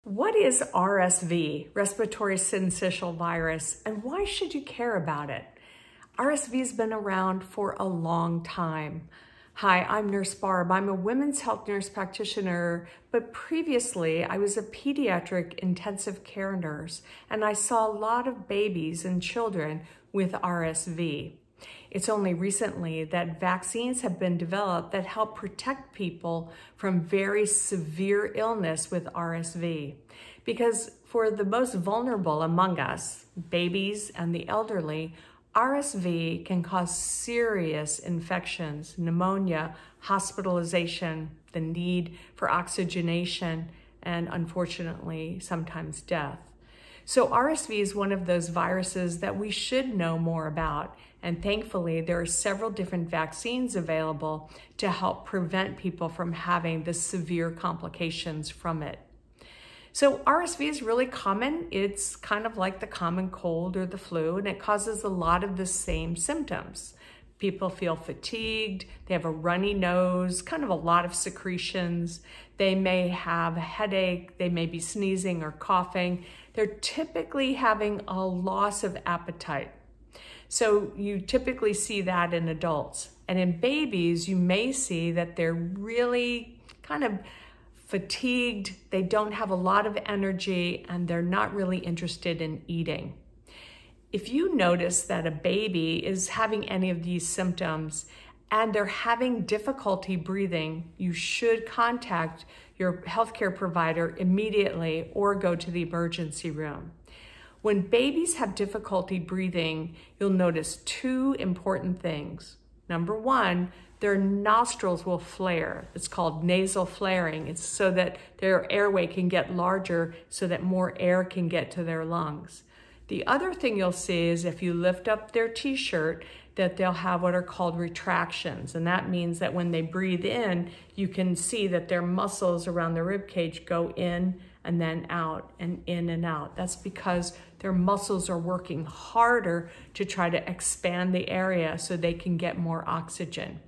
What is RSV, respiratory syncytial virus, and why should you care about it? RSV has been around for a long time. Hi, I'm Nurse Barb. I'm a women's health nurse practitioner, but previously I was a pediatric intensive care nurse, and I saw a lot of babies and children with RSV. It's only recently that vaccines have been developed that help protect people from very severe illness with RSV. Because for the most vulnerable among us, babies and the elderly, RSV can cause serious infections, pneumonia, hospitalization, the need for oxygenation, and unfortunately, sometimes death. So RSV is one of those viruses that we should know more about. And thankfully, there are several different vaccines available to help prevent people from having the severe complications from it. So RSV is really common. It's kind of like the common cold or the flu, and it causes a lot of the same symptoms. People feel fatigued, they have a runny nose, kind of a lot of secretions. They may have a headache, they may be sneezing or coughing. They're typically having a loss of appetite. So you typically see that in adults. And in babies, you may see that they're really kind of fatigued, they don't have a lot of energy, and they're not really interested in eating. If you notice that a baby is having any of these symptoms and they're having difficulty breathing, you should contact your healthcare provider immediately or go to the emergency room. When babies have difficulty breathing, you'll notice two important things. Number one, their nostrils will flare. It's called nasal flaring. It's so that their airway can get larger so that more air can get to their lungs. The other thing you'll see is if you lift up their t-shirt, that they'll have what are called retractions. And that means that when they breathe in, you can see that their muscles around the rib cage go in and then out and in and out. That's because their muscles are working harder to try to expand the area so they can get more oxygen.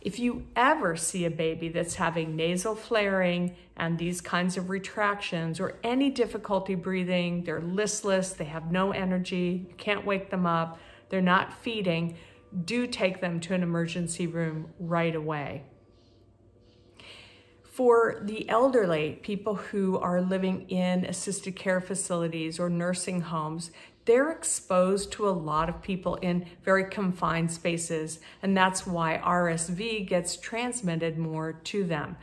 If you ever see a baby that's having nasal flaring and these kinds of retractions or any difficulty breathing, they're listless, they have no energy, you can't wake them up, they're not feeding, do take them to an emergency room right away. For the elderly, people who are living in assisted care facilities or nursing homes, they're exposed to a lot of people in very confined spaces, and that's why RSV gets transmitted more to them.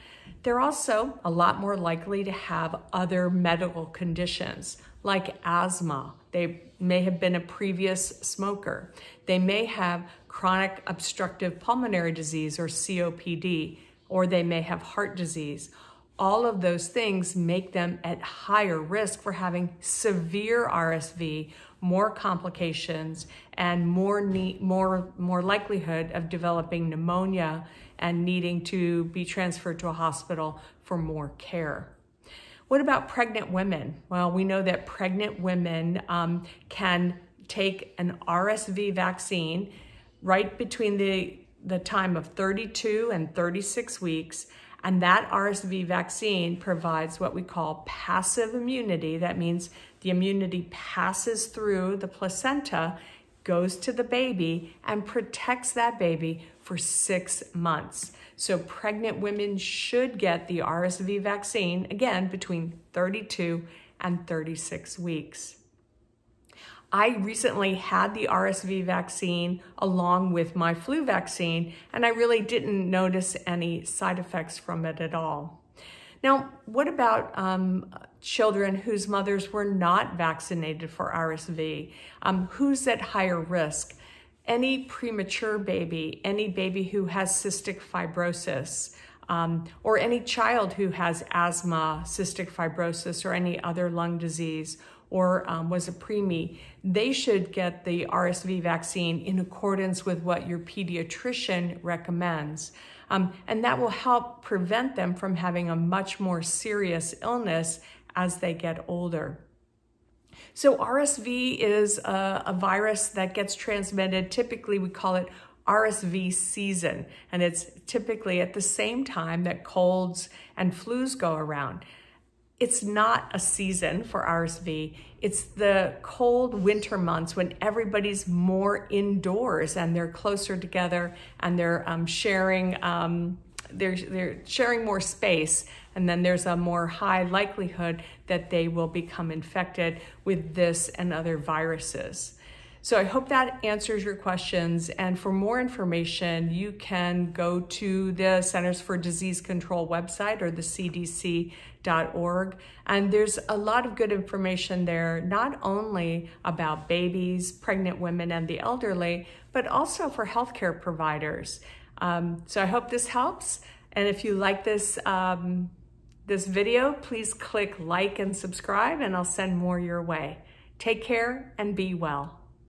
They're also a lot more likely to have other medical conditions like asthma. They may have been a previous smoker. They may have chronic obstructive pulmonary disease or COPD, or they may have heart disease. All of those things make them at higher risk for having severe RSV, more complications, and more likelihood of developing pneumonia and needing to be transferred to a hospital for more care. What about pregnant women? Well, we know that pregnant women can take an RSV vaccine right between the time of 32 and 36 weeks, and that RSV vaccine provides what we call passive immunity. That means the immunity passes through the placenta, goes to the baby, and protects that baby for 6 months. So pregnant women should get the RSV vaccine, again, between 32 and 36 weeks. I recently had the RSV vaccine along with my flu vaccine, and I really didn't notice any side effects from it at all. Now, what about children whose mothers were not vaccinated for RSV? Who's at higher risk? Any premature baby, any baby who has cystic fibrosis, or any child who has asthma, cystic fibrosis, or any other lung disease, or was a preemie, they should get the RSV vaccine in accordance with what your pediatrician recommends. And that will help prevent them from having a much more serious illness as they get older. So RSV is a virus that gets transmitted. Typically, we call it RSV season, and it's typically at the same time that colds and flus go around. it's not a season for RSV. It's the cold winter months when everybody's more indoors and they're closer together and they're sharing more space, and then there's a more high likelihood that they will become infected with this and other viruses. So I hope that answers your questions. And for more information, you can go to the Centers for Disease Control website or the CDC.org. And there's a lot of good information there, not only about babies, pregnant women, and the elderly, but also for healthcare providers. So I hope this helps. And if you like this, this video, please click like and subscribe, and I'll send more your way. Take care and be well.